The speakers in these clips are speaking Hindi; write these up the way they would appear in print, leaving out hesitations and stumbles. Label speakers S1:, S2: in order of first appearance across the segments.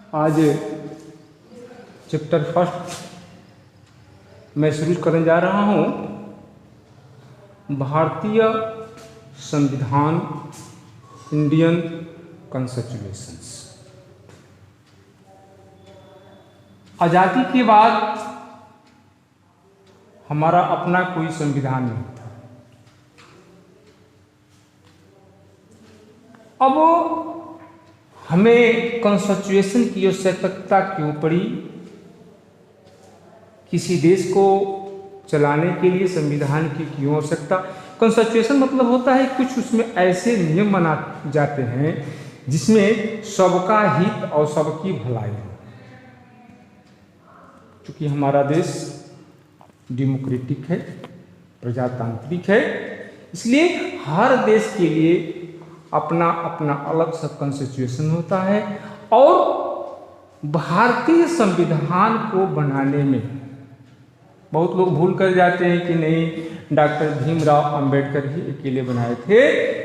S1: आज चैप्टर फर्स्ट मैं शुरू करने जा रहा हूँ। भारतीय संविधान, इंडियन कॉन्स्टिट्यूशंस। आज़ादी के बाद हमारा अपना कोई संविधान नहीं था। अब हमें कॉन्स्टिट्यूशन की आवश्यकता क्यों पड़ी? किसी देश को चलाने के लिए संविधान की क्यों आवश्यकता? कॉन्स्टिट्यूशन मतलब होता है कुछ उसमें ऐसे नियम बना जाते हैं जिसमें सबका हित और सबकी भलाई हो। क्योंकि हमारा देश डेमोक्रेटिक है, प्रजातांत्रिक है, इसलिए हर देश के लिए अपना अपना अलग सा कॉन्स्टिट्यूशन होता है। और भारतीय संविधान को बनाने में बहुत लोग भूल कर जाते हैं कि नहीं, डॉक्टर भीमराव अंबेडकर ही अकेले बनाए थे,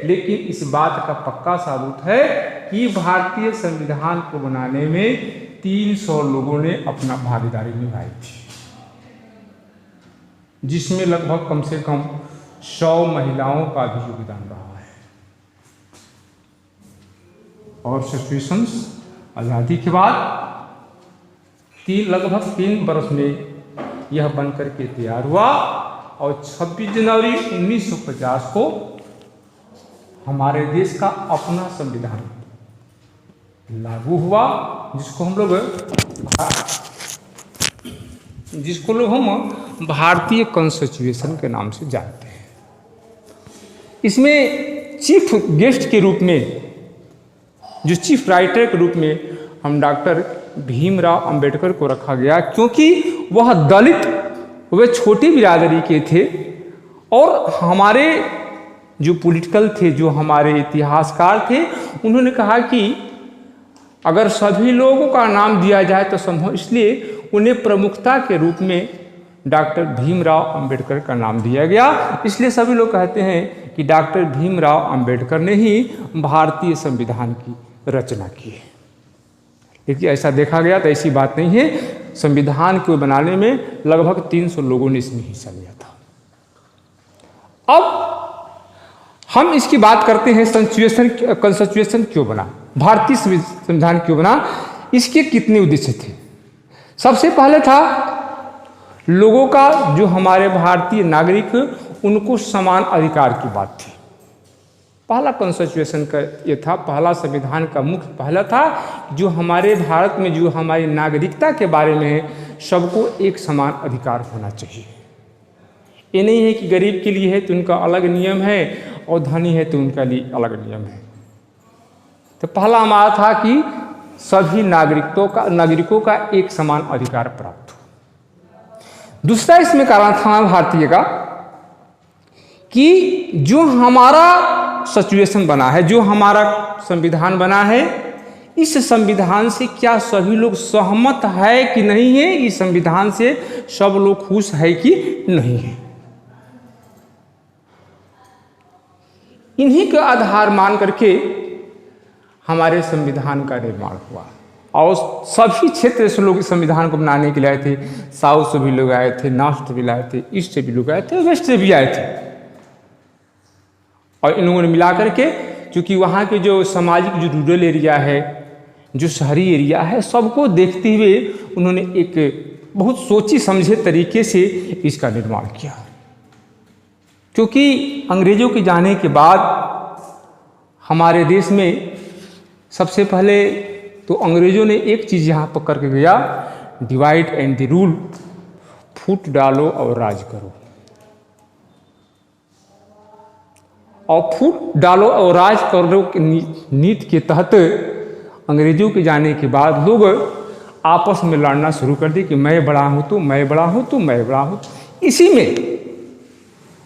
S1: लेकिन इस बात का पक्का साबुत है कि भारतीय संविधान को बनाने में 300 लोगों ने अपना भागीदारी निभाई थी, जिसमें लगभग कम से कम 100 महिलाओं का भी योगदान रहा है। और सिचुएशंस आज़ादी के बाद लगभग 3 वर्ष में यह बनकर के तैयार हुआ और 26 जनवरी 1950 को हमारे देश का अपना संविधान लागू हुआ, जिसको हम भारतीय कॉन्स्टिट्यूशन के नाम से जानते हैं। इसमें चीफ गेस्ट के रूप में, जो चीफ राइटर के रूप में हम डॉक्टर भीमराव अंबेडकर को रखा गया, क्योंकि वह दलित, वे छोटी बिरादरी के थे। और हमारे जो पॉलिटिकल थे, जो हमारे इतिहासकार थे, उन्होंने कहा कि अगर सभी लोगों का नाम दिया जाए तो संभव, इसलिए उन्हें प्रमुखता के रूप में डॉक्टर भीमराव अंबेडकर का नाम दिया गया। इसलिए सभी लोग कहते हैं कि डॉक्टर भीमराव अंबेडकर ने ही भारतीय संविधान की रचना की है। लेकिन ऐसा देखा गया तो ऐसी बात नहीं है। संविधान को बनाने में लगभग 300 लोगों ने इसमें हिस्सा लिया था। अब हम इसकी बात करते हैं, कॉन्स्टिट्यूशन क्यों बना, भारतीय संविधान क्यों बना, इसके कितने उद्देश्य थे। सबसे पहले था लोगों का, जो हमारे भारतीय नागरिक, उनको समान अधिकार की बात थी। पहला कॉन्स्टिट्यूशन का ये था, पहला संविधान का मुख्य पहला था जो हमारे भारत में जो हमारी नागरिकता के बारे में है, सबको एक समान अधिकार होना चाहिए। ये नहीं है कि गरीब के लिए है तो उनका अलग नियम है और धनी है तो उनका लिए अलग नियम है। तो पहला हमारा था कि सभी नागरिकों का एक समान अधिकार प्राप्त हो। दूसरा इसमें कारण था भारतीय का कि जो हमारा सिचुएशन बना है, जो हमारा संविधान बना है, इस संविधान से क्या सभी लोग सहमत है कि नहीं है, इस संविधान से सब लोग खुश है कि नहीं है। इन्हीं का आधार मान करके हमारे संविधान का निर्माण हुआ। और सभी क्षेत्र से लोग इस संविधान को बनाने के लिए आए थे। साउथ से भी लोग आए थे, नॉर्थ से भी आए थे, ईस्ट से भी लोग आए थे, वेस्ट से भी आए थे। और इन लोगों ने मिला करके, क्योंकि वहाँ के जो सामाजिक, जो रूरल एरिया है, जो शहरी एरिया है, सबको देखते हुए उन्होंने एक बहुत सोची समझे तरीके से इसका निर्माण किया। क्योंकि अंग्रेजों के जाने के बाद हमारे देश में सबसे पहले तो अंग्रेजों ने एक चीज़ यहाँ पर करके गया, डिवाइड एंड द रूल, फूट डालो और राज करो। और फूट डालो और राज करो की नीति के तहत अंग्रेजों के जाने के बाद लोग आपस में लड़ना शुरू कर दिए कि मैं बड़ा हूँ तो मैं बड़ा हूँ तो मैं बड़ा हूँ। इसी में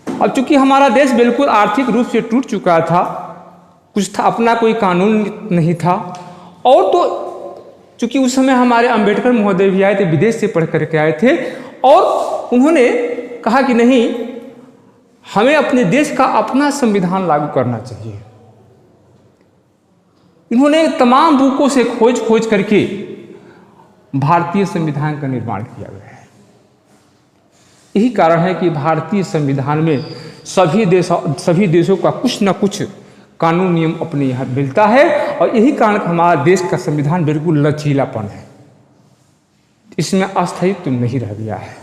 S1: अब चूंकि हमारा देश बिल्कुल आर्थिक रूप से टूट चुका था, कुछ था, अपना कोई कानून नहीं था। और तो चूंकि उस समय हमारे अंबेडकर महोदय भी आए थे, विदेश से पढ़ करके आए थे, और उन्होंने कहा कि नहीं, हमें अपने देश का अपना संविधान लागू करना चाहिए। इन्होंने तमाम बुकों से खोज करके भारतीय संविधान का निर्माण किया गया है। यही कारण है कि भारतीय संविधान में सभी देशों का कुछ न कुछ कानून नियम अपने यहाँ मिलता है, और यही कारण हमारा देश का संविधान बिल्कुल लचीलापन है, इसमें अस्थायित्व नहीं रह गया है।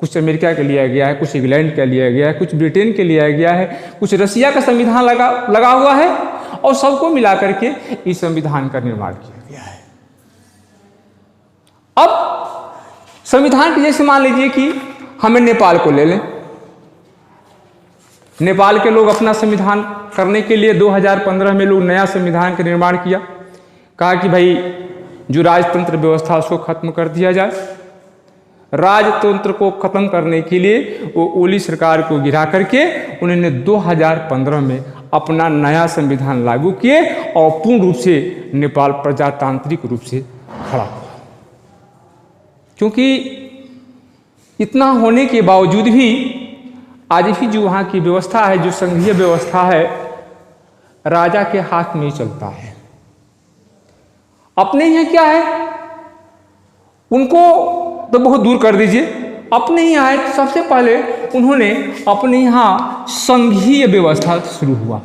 S1: कुछ अमेरिका के लिया गया है, कुछ इंग्लैंड का लिया गया है, कुछ ब्रिटेन के लिया गया है, कुछ रसिया का संविधान लगा हुआ है, और सबको मिलाकर के इस संविधान का निर्माण किया गया है। अब संविधान के जैसे मान लीजिए कि हमें नेपाल को ले लें। नेपाल के लोग अपना संविधान करने के लिए 2015 में लोग नया संविधान का निर्माण किया। कहा कि भाई जो राजतंत्र व्यवस्था उसको खत्म कर दिया जाए। राजतंत्र को खत्म करने के लिए वो ओली सरकार को गिरा करके उन्होंने 2015 में अपना नया संविधान लागू किए और पूर्ण रूप से नेपाल प्रजातांत्रिक रूप से खड़ा हुआ। क्योंकि इतना होने के बावजूद भी आज भी जो वहाँ की व्यवस्था है, जो संघीय व्यवस्था है, राजा के हाथ में ही चलता है। अपने यहाँ क्या है, उनको तो बहुत दूर कर दीजिए, अपने यहाँ है तो सबसे पहले उन्होंने अपने यहाँ संघीय व्यवस्था शुरू हुआ।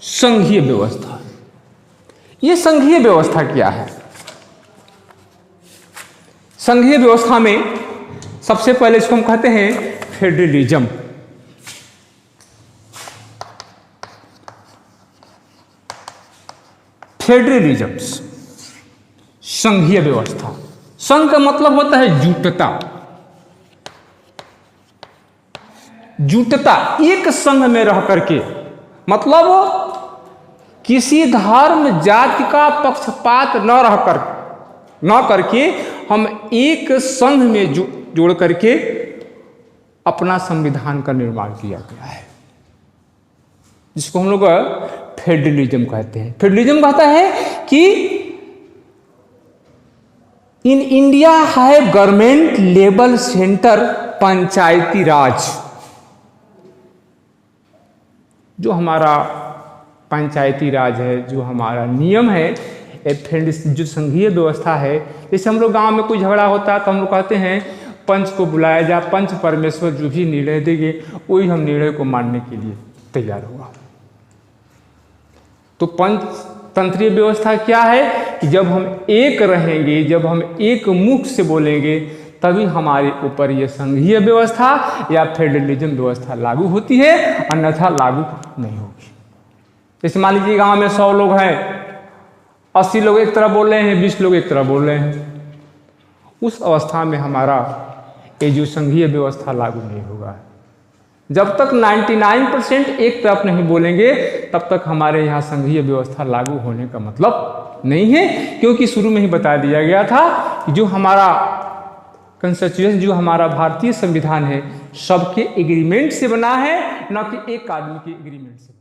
S1: संघीय व्यवस्था, ये संघीय व्यवस्था क्या है? संघीय व्यवस्था में सबसे पहले इसको हम कहते हैं फेडरलिज्म। फेडरलिज्म संघीय व्यवस्था। संघ का मतलब होता है जुटता। जुटता, एक संघ में रह करके, मतलब किसी धर्म जाति का पक्षपात न करके हम एक संघ में जोड़ करके अपना संविधान का निर्माण किया गया है, जिसको हम लोग फेडरलिज्म कहते हैं। फेडरलिज्म कहता है कि in India have government level centre Panchayati Raj. जो हमारा पंचायती राज है, जो हमारा नियम है, जो संघीय व्यवस्था है, जैसे हम लोग गांव में कोई झगड़ा होता है तो हम लोग कहते हैं पंच को बुलाया जा, पंच परमेश्वर जो भी निर्णय देंगे वही हम निर्णय को मानने के लिए तैयार होगा। तो पंचतंत्रीय व्यवस्था क्या है कि जब हम एक रहेंगे, जब हम एक मुख से बोलेंगे, तभी हमारे ऊपर ये संघीय व्यवस्था या फेडरलिज्म व्यवस्था लागू होती है, अन्यथा लागू नहीं होगी। जैसे मान लीजिए गांव में 100 लोग हैं, 80 लोग एक तरह बोल रहे हैं, 20 लोग एक तरह बोल रहे हैं। उस अवस्था में हमारा ये जो संघीय व्यवस्था लागू नहीं होगा। जब तक 99% एक तरफ नहीं बोलेंगे तब तक हमारे यहाँ संघीय व्यवस्था लागू होने का मतलब नहीं है, क्योंकि शुरू में ही बता दिया गया था कि जो हमारा कॉन्स्टिट्यूशन, जो हमारा भारतीय संविधान है, सबके एग्रीमेंट से बना है, न कि एक आदमी के एग्रीमेंट से।